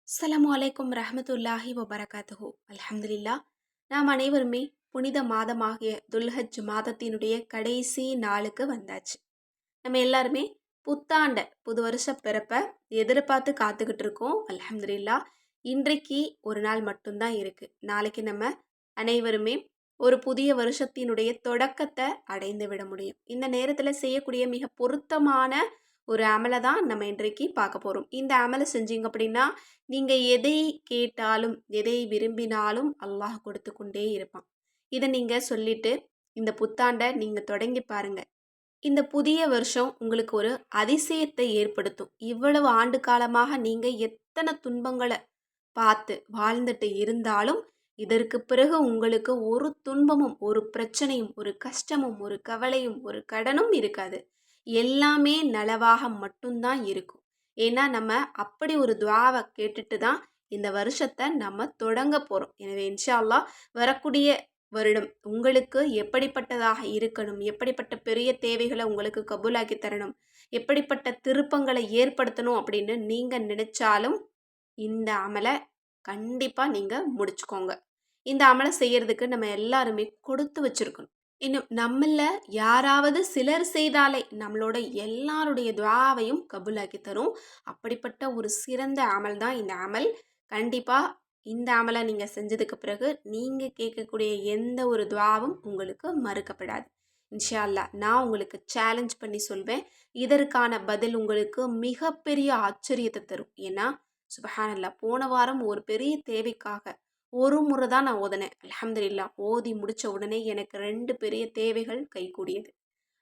அஸ்ஸலாமு அலைக்கும் ரஹ்மத்துல்லாஹி வபரகாத்துஹு. அல்ஹம்துலில்லாஹ். நாம் அனைவருமே புனித மாதமாகிய துல்ஹஜ் மாதத்தினுடைய கடைசி நாளுக்கு வந்தாச்சு. நம்ம எல்லாருமே புத்தாண்ட புது வருஷ பிறப்ப எதிர்பார்த்து காத்துக்கிட்டு இருக்கோம். அல்ஹம்துலில்லாஹ். இன்றைக்கு ஒரு நாள் மட்டும்தான் இருக்கு. நாளைக்கு நம்ம அனைவருமே ஒரு புதிய வருஷத்தினுடைய தொடக்கத்தை அடைந்து விட முடியும். இந்த நேரத்தில் செய்யக்கூடிய மிக பொருத்தமான ஒரு அமலை தான் நம்ம இன்றைக்கு பார்க்க போகிறோம். இந்த அமலை செஞ்சீங்க அப்படின்னா நீங்கள் எதை கேட்டாலும் எதை விரும்பினாலும் அல்லாஹ் கொடுத்து கொண்டே இருப்பான். இதை நீங்கள் சொல்லிட்டு இந்த புத்தாண்டை நீங்கள் தொடங்கி பாருங்க. இந்த புதிய வருஷம் உங்களுக்கு ஒரு அதிசயத்தை ஏற்படுத்தும். இவ்வளவு ஆண்டு காலமாக நீங்க எத்தனை துன்பங்களை பார்த்து வாழ்ந்துட்டு இருந்தாலும் இதற்கு பிறகு உங்களுக்கு ஒரு துன்பமும் ஒரு பிரச்சனையும் ஒரு கஷ்டமும் ஒரு கவலையும் ஒரு கடனும் இருக்காது. எல்லாமே நலவாக மட்டும்தான் இருக்கும். ஏன்னா நம்ம அப்படி ஒரு துவாவை கேட்டுட்டு தான் இந்த வருஷத்தை நம்ம தொடங்க போறோம். எனவே இன்ஷா அல்லாஹ் வரக்கூடிய வருடம் உங்களுக்கு எப்படிப்பட்டதாக இருக்கணும், எப்படிப்பட்ட பெரிய தேவைகளை உங்களுக்கு கபூலாக்கி தரணும், எப்படிப்பட்ட திருப்பங்களை ஏற்படுத்தணும் அப்படின்னு நீங்கள் நினைச்சாலும் இந்த அமலை கண்டிப்பாக நீங்கள் முடிச்சுக்கோங்க. இந்த அமலை செய்யறதுக்கு நம்ம எல்லாருமே கொடுத்து வச்சிருக்கணும். இன்னும் நம்மள யாராவது சிலர் செய்தாலே நம்மளோட எல்லாருடைய துஆவையும் கபூலாக்கி தரும். அப்படிப்பட்ட ஒரு சிறந்த அமல் தான் இந்த அமல். கண்டிப்பாக இந்த அமலை நீங்கள் செஞ்சதுக்கு பிறகு நீங்கள் கேட்கக்கூடிய எந்த ஒரு துஆவும் உங்களுக்கு மறுக்கப்படாது. இன்ஷா அல்லாஹ் நான் உங்களுக்கு சேலஞ்ச் பண்ணி சொல்வேன். இதற்கான பதில் உங்களுக்கு மிகப்பெரிய ஆச்சரியத்தை தரும். ஏன்னா சுபஹானல்லாஹ் போன வாரம் ஒரு பெரிய தேவைக்காக ஒரு முறை தான் நான் ஓதினேன். அல்ஹம்துலில்லாஹ் ஓதி முடித்த உடனே எனக்கு 2 பெரிய தேவைகள் கைகூடியது.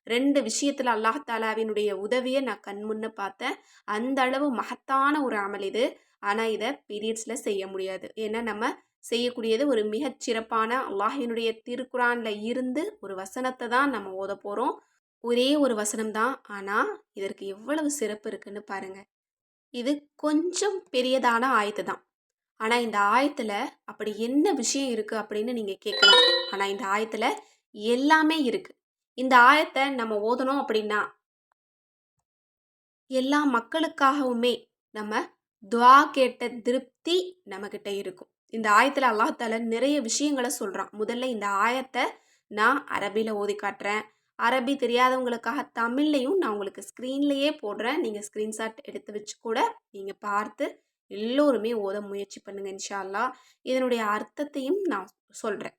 2 விஷயத்தில் அல்லாஹ் தாலாவினுடைய உதவியை நான் கண் முன்ன பார்த்தேன். அந்த அளவு மகத்தான ஒரு அமல் இது. ஆனால் இதை பீரியட்ஸில் செய்ய முடியாது. ஏன்னா நம்ம செய்யக்கூடியது ஒரு மிகச் சிறப்பான அல்லாஹினுடைய திருக்குரானில் இருந்து ஒரு வசனத்தை தான் நம்ம ஓத போகிறோம். ஒரே ஒரு வசனம் தான். ஆனால் இதற்கு எவ்வளவு சிறப்பு இருக்குன்னு பாருங்கள். இது கொஞ்சம் பெரியதான ஆயத்து தான். ஆனால் இந்த ஆயத்தில் அப்படி என்ன விஷயம் இருக்குது அப்படின்னு நீங்கள் கேட்கலாம். ஆனால் இந்த ஆயத்தில் எல்லாமே இருக்குது. இந்த ஆயத்தை நம்ம ஓதணும் அப்படின்னா எல்லா மக்களுக்காகவுமே நம்ம துஆ கேட்ட திருப்தி நம்மக்கிட்ட இருக்கும். இந்த ஆயத்தில் அல்லாஹ் தாலா நிறைய விஷயங்களை சொல்கிறான். முதல்ல இந்த ஆயத்தை நான் அரபியில் ஓதி காட்டுறேன். அரபி தெரியாதவங்களுக்காக தமிழ்லையும் நான் உங்களுக்கு ஸ்க்ரீன்லேயே போடுறேன். நீங்கள் ஸ்க்ரீன்ஷாட் எடுத்து வச்சு கூட நீங்கள் பார்த்து எல்லோருமே ஓத முயற்சி பண்ணுங்க இன்ஷா அல்லாஹ். இதனுடைய அர்த்தத்தையும் நான் சொல்கிறேன்.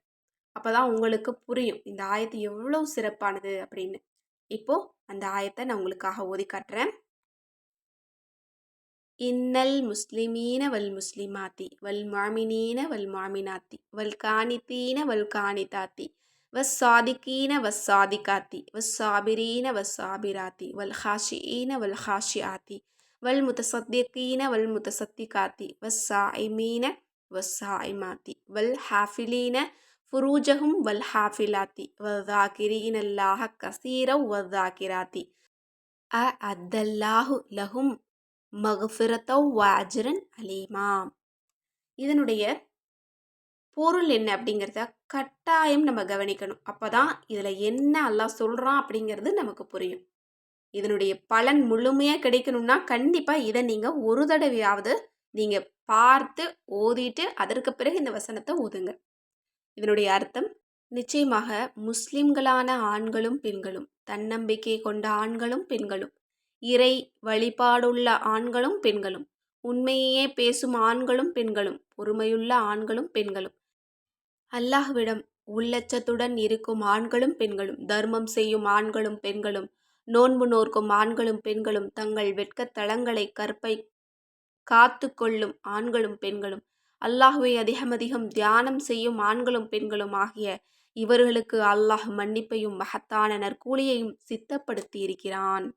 அப்போ தான் உங்களுக்கு புரியும் இந்த ஆயத்து எவ்வளோ சிறப்பானது அப்படின்னு. இப்போது அந்த ஆயத்தை நான் உங்களுக்காக ஓதி காட்டுறேன். இன்னல் முஸ்லிமீன வல் முஸ்லிமாத்தி வல் முஅமினீன வல் முஅமினாத்தி வல் கானித்தீன வல் கானிதாத்தி வஸ்ஸாதிகீன வஸ்ஸாதிகாத்தி வஸ்ஸாபிரீன வஸ்ஸாபிராத்தி வல் ஹாஷிஈன வல் ஹாஷிஆத்தி வல் முத்தசத்திகீன வல் முத்தசத்திகாத்தி வஸ்ஸாயிமீன வஸ்ஸாயிமாத்தி வல் ஹாஃபிலீன ஃபுரூஜஹும் வல் ஹாஃபிலாத்தி வஸ்ஸாகிரீன அல்லாஹ கஸீரவ் வஸ்ஸாகிராத்தி அஅத்தல்லாஹு லஹும் மக்ஃபிரத்தவ் வ அஜ்ரன் அலீமா. இதனுடைய பொருள் என்ன அப்படிங்கிறத கட்டாயம் நம்ம கவனிக்கணும். அப்போ தான் இதில் என்ன அல்லாஹ் சொல்கிறான் அப்படிங்கிறது நமக்கு புரியும். இதனுடைய பலன் முழுமையாக கிடைக்கணும்னா கண்டிப்பாக இதை நீங்கள் ஒரு தடவையாவது நீங்கள் பார்த்து ஓதிட்டு அதற்கு பிறகு இந்த வசனத்தை ஓதுங்க. இதனுடைய அர்த்தம் நிச்சயமாக முஸ்லிம்களான ஆண்களும் பெண்களும், தன்னம்பிக்கை கொண்ட ஆண்களும் பெண்களும், இறை வழிபாடுள்ள ஆண்களும் பெண்களும், உண்மையே பேசும் ஆண்களும் பெண்களும், பொறுமையுள்ள ஆண்களும் பெண்களும், அல்லாஹ்விடம் உள்ளச்சத்துடன் இருக்கும் ஆண்களும் பெண்களும், தர்மம் செய்யும் ஆண்களும் பெண்களும், நோன்பு நோர்க்கும் ஆண்களும் பெண்களும், தங்கள் வெட்கத்தலங்களை கற்பை காத்து கொள்ளும் ஆண்களும் பெண்களும், அல்லாஹ்வை அதிகமதிகம் தியானம் செய்யும் ஆண்களும் பெண்களும் ஆகிய இவர்களுக்கு அல்லாஹ் மன்னிப்பையும் மகத்தான நற்கூலியையும் சித்தப்படுத்தி இருக்கிறான்.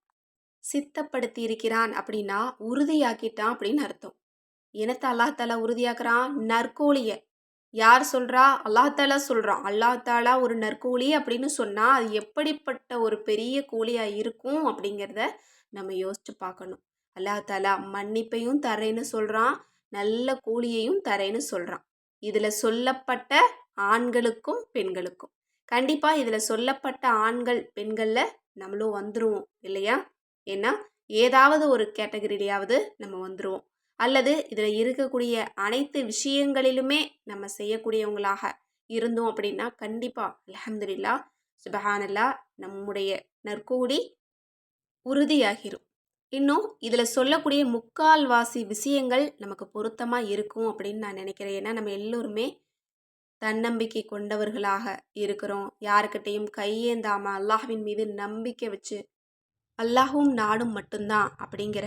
சித்தப்படுத்தி இருக்கிறான் அப்படின்னா உறுதியாக்கிட்டான் அப்படின்னு அர்த்தம். என்னத்தை அல்லாஹ் தாலா உறுதியாக்குறான்? நற்கூலிய. யார் சொல்றா? அல்லாஹ் தாலா சொல்றான். அல்லாஹ் தாலா ஒரு நற்கூலி அப்படின்னு சொன்னா அது எப்படிப்பட்ட ஒரு பெரிய கூலியா இருக்கும் அப்படிங்கிறத நம்ம யோசிச்சு பார்க்கணும். அல்லாஹ் தாலா மன்னிப்பையும் தரேன்னு சொல்றான், நல்ல கூலியையும் தரேன்னு சொல்றான். இதுல சொல்லப்பட்ட ஆண்களுக்கும் பெண்களுக்கும் கண்டிப்பா இதுல சொல்லப்பட்ட ஆண்கள் பெண்கள்ல நம்மளும் வந்துருவோம் இல்லையா? ஏன்னா ஏதாவது ஒரு கேட்டகரியிலையாவது நம்ம வந்துருவோம். அல்லது இதில் இருக்கக்கூடிய அனைத்து விஷயங்களிலுமே நம்ம செய்யக்கூடியவங்களாக இருந்தோம் அப்படின்னா கண்டிப்பாக அல்ஹம்துலில்லாஹ் சுபஹானல்லாஹ் நம்முடைய நற்கூலி உறுதியாகிரும். இன்னும் இதில் சொல்லக்கூடிய முக்கால்வாசி விஷயங்கள் நமக்கு பொருத்தமாக இருக்கும் அப்படின்னு நான் நினைக்கிறேன். ஏன்னா நம்ம எல்லோருமே தன்னம்பிக்கை கொண்டவர்களாக இருக்கிறோம். யாருக்கிட்டையும் கையேந்தாமல் அல்லாஹ்வின் மீது நம்பிக்கை வச்சு அல்லாஹும் நாடும் மட்டும்தான் அப்படிங்கிற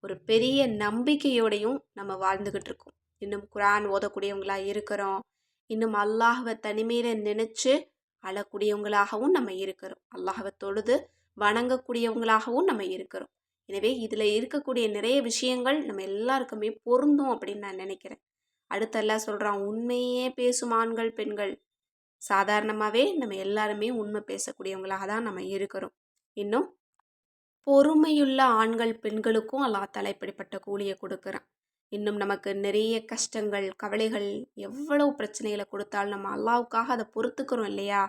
ஒரு பெரிய நம்பிக்கையோடையும் நம்ம வாழ்ந்துக்கிட்டு இருக்கோம். இன்னும் குர்ஆன் ஓதக்கூடியவங்களா இருக்கிறோம். இன்னும் அல்லாஹ்வை தனிமையில் நினைச்சு அழக்கூடியவங்களாகவும் நம்ம இருக்கிறோம். அல்லாஹ்வை தொழுது வணங்கக்கூடியவங்களாகவும் நம்ம இருக்கிறோம். எனவே இதில் இருக்கக்கூடிய நிறைய விஷயங்கள் நம்ம எல்லாருக்குமே பொருந்தும் அப்படின்னு நான் நினைக்கிறேன். அடுத்து அல்லாஹ் சொல்கிறான், உண்மையே பேசும் ஆண்கள் பெண்கள். சாதாரணமாகவே நம்ம எல்லாருமே உண்மை பேசக்கூடியவங்களாக தான் நம்ம இருக்கிறோம். இன்னும் பொறுமையுள்ள ஆண்கள் பெண்களுக்கும் அல்லாஹ் தஆலா இப்படிப்பட்ட கூலியை கொடுக்குறான். இன்னும் நமக்கு நிறைய கஷ்டங்கள் கவலைகள் எவ்வளவு பிரச்சனைகளை கொடுத்தாலும் நம்ம அல்லாஹ்வுக்காக அதை பொறுத்துக்கிறோம் இல்லையா?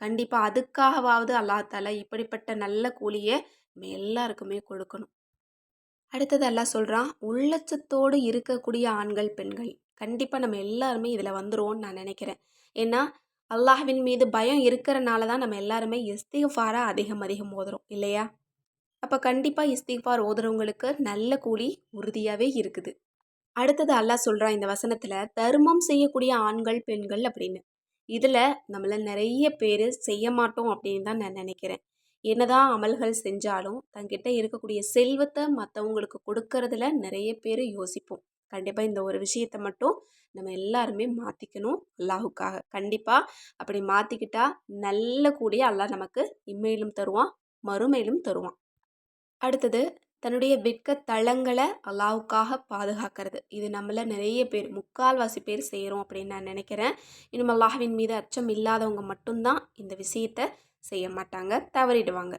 கண்டிப்பாக அதுக்காகவாவது அல்லாஹ் தஆலா இப்படிப்பட்ட நல்ல கூலியை நம்ம எல்லாருக்குமே கொடுக்கணும். அடுத்தது அல்லாஹ் சொல்கிறான், உள்ளச்சத்தோடு இருக்கக்கூடிய ஆண்கள் பெண்கள். கண்டிப்பாக நம்ம எல்லாருமே இதில் வந்துருவோம்னு நான் நினைக்கிறேன். ஏன்னா அல்லாஹ்வின் மீது பயம் இருக்கிறனால தான் நம்ம எல்லாருமே இஸ்திக்ஃபாரை அதிகம் அதிகம் ஓதுறோம் இல்லையா? அப்போ கண்டிப்பாக இஸ்திக்ஃபார் ஓதுறவங்களுக்கு நல்ல கூலி உறுதியாகவே இருக்குது. அடுத்தது அல்லாஹ் சொல்கிறான் இந்த வசனத்தில், தர்மம் செய்யக்கூடிய ஆண்கள் பெண்கள் அப்படின்னு. இதில் நம்மள நிறைய பேர் செய்ய மாட்டோம் அப்படின்னு தான் நான் நினைக்கிறேன். என்னதான் அமல்கள் செஞ்சாலும் தங்கிட்ட இருக்கக்கூடிய செல்வத்தை மற்றவங்களுக்கு கொடுக்கறதுல நிறைய பேர் யோசிப்போம். கண்டிப்பாக இந்த ஒரு விஷயத்தை மட்டும் நம்ம எல்லாருமே மாற்றிக்கணும் அல்லாஹுக்காக. கண்டிப்பாக அப்படி மாற்றிக்கிட்டா நல்ல கூலியை அல்லாஹ் நமக்கு இம்மையிலும் தருவான், மறுமையிலும் தருவான். அடுத்தது தன்னுடைய வெட்க தளங்களை அல்லாஹ்வுக்காக பாதுகாக்கிறது. இது நம்மள நிறைய பேர் முக்கால்வாசி பேர் செய்கிறோம் அப்படின்னு நான் நினைக்கிறேன். இன்னும் அல்லாஹ்வின் மீது அச்சம் இல்லாதவங்க மட்டும்தான் இந்த விஷயத்தை செய்ய மாட்டாங்க, தவறிடுவாங்க.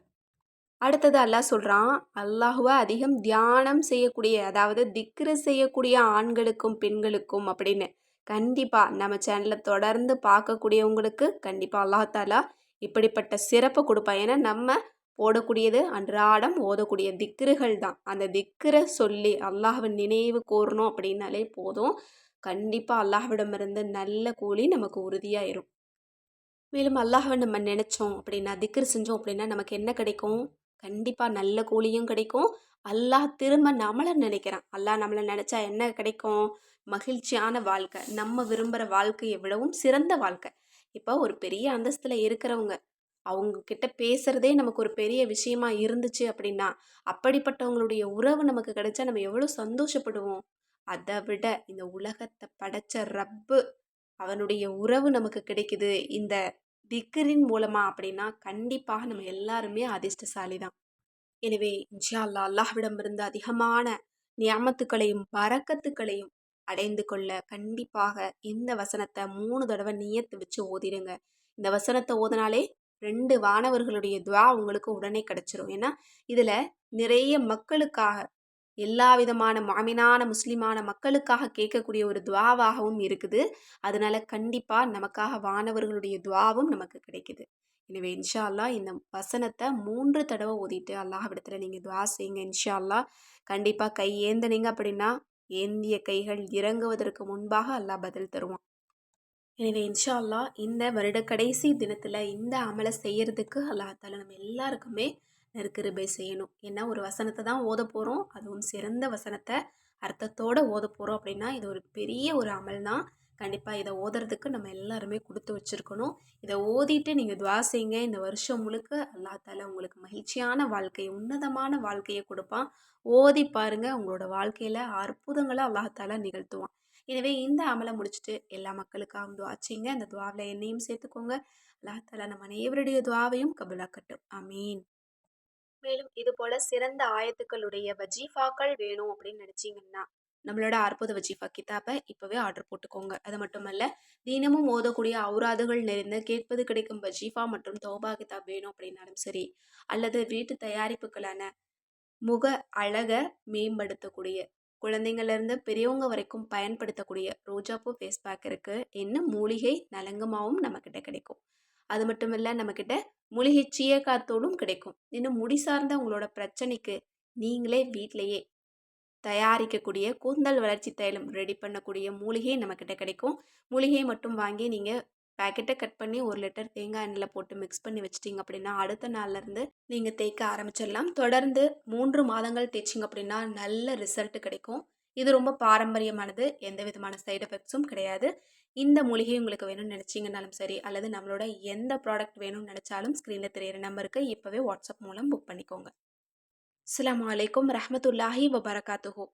அடுத்தது அல்லாஹ் சொல்கிறான், அல்லாஹுவை அதிகம் தியானம் செய்யக்கூடிய அதாவது திக்ரு செய்யக்கூடிய ஆண்களுக்கும் பெண்களுக்கும் அப்படின்னு. கண்டிப்பாக நம்ம சேனலை தொடர்ந்து பார்க்கக்கூடியவங்களுக்கு கண்டிப்பாக அல்லாஹ் தஆலா இப்படிப்பட்ட சிறப்பை கொடுப்பான். ஏன்னா நம்ம போடக்கூடியது அன்றாடம் ஓதக்கூடிய திக்ருகள் தான். அந்த திக்ரை சொல்லி அல்லாஹ்வை நினைவு கூறணும் அப்படின்னாலே போதும். கண்டிப்பாக அல்லாஹ்விடமிருந்து நல்ல கூலி நமக்கு உறுதியாயிரும். மேலும் அல்லாஹ்வை நம்ம நினச்சோம் அப்படின்னா திக்ர் செஞ்சோம் அப்படின்னா நமக்கு என்ன கிடைக்கும்? கண்டிப்பாக நல்ல கூலியும் கிடைக்கும். அல்லாஹ் திரும்ப நம்மளை நினைக்கிறான். அல்லாஹ் நம்மளை நினச்சா என்ன கிடைக்கும்? மகிழ்ச்சியான வாழ்க்கை, நம்ம விரும்புகிற வாழ்க்கையை விடவும் சிறந்த வாழ்க்கை. இப்போ ஒரு பெரிய அந்தஸ்தில் இருக்கிறவங்க அவங்க கிட்ட பேசுகிறதே நமக்கு ஒரு பெரிய விஷயமா இருந்துச்சு அப்படின்னா அப்படிப்பட்டவங்களுடைய உறவு நமக்கு கிடைச்சா நம்ம எவ்வளோ சந்தோஷப்படுவோம். அதை விட இந்த உலகத்தை படைச்ச ரப்பு அவனுடைய உறவு நமக்கு கிடைக்குது இந்த திக்ரின் மூலமா அப்படின்னா கண்டிப்பாக நம்ம எல்லாருமே அதிர்ஷ்டசாலி தான். எனவே இன்ஷா அல்லாஹ் அல்லாஹ்விடமிருந்து அதிகமான நியாமத்துக்களையும் பரக்கத்துக்களையும் அடைந்து கொள்ள கண்டிப்பாக இந்த வசனத்தை 3 தடவை நியத்து வச்சு ஓதிடுங்க. இந்த வசனத்தை ஓதினாலே 2 வானவர்களுடைய துஆ உங்களுக்கு உடனே கிடைச்சிரும். ஏன்னா இதில் நிறைய மக்களுக்காக எல்லா விதமான முஅமினான முஸ்லிமான மக்களுக்காக கேட்கக்கூடிய ஒரு துஆவாகவும் இருக்குது. அதனால கண்டிப்பாக நமக்காக வானவர்களுடைய துஆவும் நமக்கு கிடைக்குது. எனவே இன்ஷா அல்லாஹ் இந்த வசனத்தை 3 தடவை ஓதிட்டு அல்லாஹ்விடத்தில் நீங்கள் துஆ செய்யுங்க. இன்ஷா அல்லாஹ் கண்டிப்பாக கை ஏந்தினீங்க அப்படின்னா ஏந்திய கைகள் இறங்குவதற்கு முன்பாக அல்லாஹ் பதில் தருவான். எனவே இன்ஷா அல்லாஹ் இந்த வருட கடைசி தினத்தில் இந்த அமலை செய்யறதுக்கு அல்லாஹ் தஆலா நம்ம எல்லாருக்குமே நற்கிருபை செய்யணும். ஏன்னா ஒரு வசனத்தை தான் ஓத போகிறோம், அதுவும் சிறந்த வசனத்தை அர்த்தத்தோடு ஓத போகிறோம் அப்படின்னா இது ஒரு பெரிய ஒரு அமல் தான். கண்டிப்பாக இதை ஓதுறதுக்கு நம்ம எல்லாருமே கொடுத்து வச்சுருக்கணும். இதை ஓதிட்டு நீங்கள் துஆ செய்யுங்க. இந்த வருஷம் முழுக்க அல்லாஹ் தஆலா உங்களுக்கு மகிழ்ச்சியான வாழ்க்கை உன்னதமான வாழ்க்கையை கொடுப்பான். ஓதி பாருங்க, உங்களோட வாழ்க்கையில் அற்புதங்களை அல்லாஹ் தஆலா நிகழ்த்துவான். எனவே இந்த அமலை முடிச்சுட்டு எல்லா மக்களுக்காகவும் துஆ செய்யுங்க. அந்த துஆவில் என்னையும் சேர்த்துக்கோங்க. அல்லாஹ் தஆலா நம்ம அனைவருடைய துஆவையும் கபூலாக்கட்டும். ஆமீன். மேலும் இது போல சிறந்த ஆயத்துக்களுடைய வஜீஃபாக்கள் வேணும் அப்படின்னு நினச்சிங்கன்னா நம்மளோட அற்புத வஜீஃபா கிதாபை இப்போவே ஆர்டர் போட்டுக்கோங்க. அது மட்டுமல்ல, தினமும் ஓதக்கூடிய ஔராதுகள் நிறைந்த கேட்பது கிடைக்கும் வஜீஃபா மற்றும் தௌபா கிதாப் வேணும் அப்படின்னாலும் சரி, அல்லது வீட்டு தயாரிப்புகளான முக அழகை மேம்படுத்தக்கூடிய குழந்தைங்கள்லேருந்து பெரியவங்க வரைக்கும் பயன்படுத்தக்கூடிய ரோஜாப்பூ ஃபேஸ் பேக் இருக்குது. இன்னும் மூலிகை நலங்குமாவும் நம்மக்கிட்ட கிடைக்கும். அது மட்டும் இல்லை, நம்மக்கிட்ட மூலிகை சீயக்காத்தூளும் கிடைக்கும். இன்னும் முடி சார்ந்த உங்களோட பிரச்சனைக்கு நீங்களே வீட்டிலையே தயாரிக்கக்கூடிய கூந்தல் வளர்ச்சி தைலம் ரெடி பண்ணக்கூடிய மூலிகை நம்மக்கிட்ட கிடைக்கும். மூலிகையை மட்டும் வாங்கி நீங்கள் பேக்கெட்டை கட் பண்ணி 1 லிட்டர் தேங்காய் எண்ணெயில் போட்டு மிக்ஸ் பண்ணி வச்சிட்டிங்க அப்படின்னா அடுத்த நாள்லேருந்து நீங்கள் தேய்க்க ஆரம்பிச்சிடலாம். தொடர்ந்து 3 மாதங்கள் தேய்ச்சிங்க அப்படின்னா நல்ல ரிசல்ட் கிடைக்கும். இது ரொம்ப பாரம்பரியமானது, எந்த விதமான சைடு எஃபெக்ட்ஸும் கிடையாது. இந்த மூலிகை உங்களுக்கு வேணும்னு நினச்சிங்கனாலும் சரி, அல்லது நம்மளோட எந்த ப்ராடக்ட் வேணும்னு நினச்சாலும் ஸ்க்ரீனில் தெரியிற நம்பருக்கு இப்போவே வாட்ஸ்அப் மூலம் புக் பண்ணிக்கோங்க. அஸ்ஸலாமு அலைக்கும் ரஹ்மத்துல்லாஹி வபரகாத்துஹு.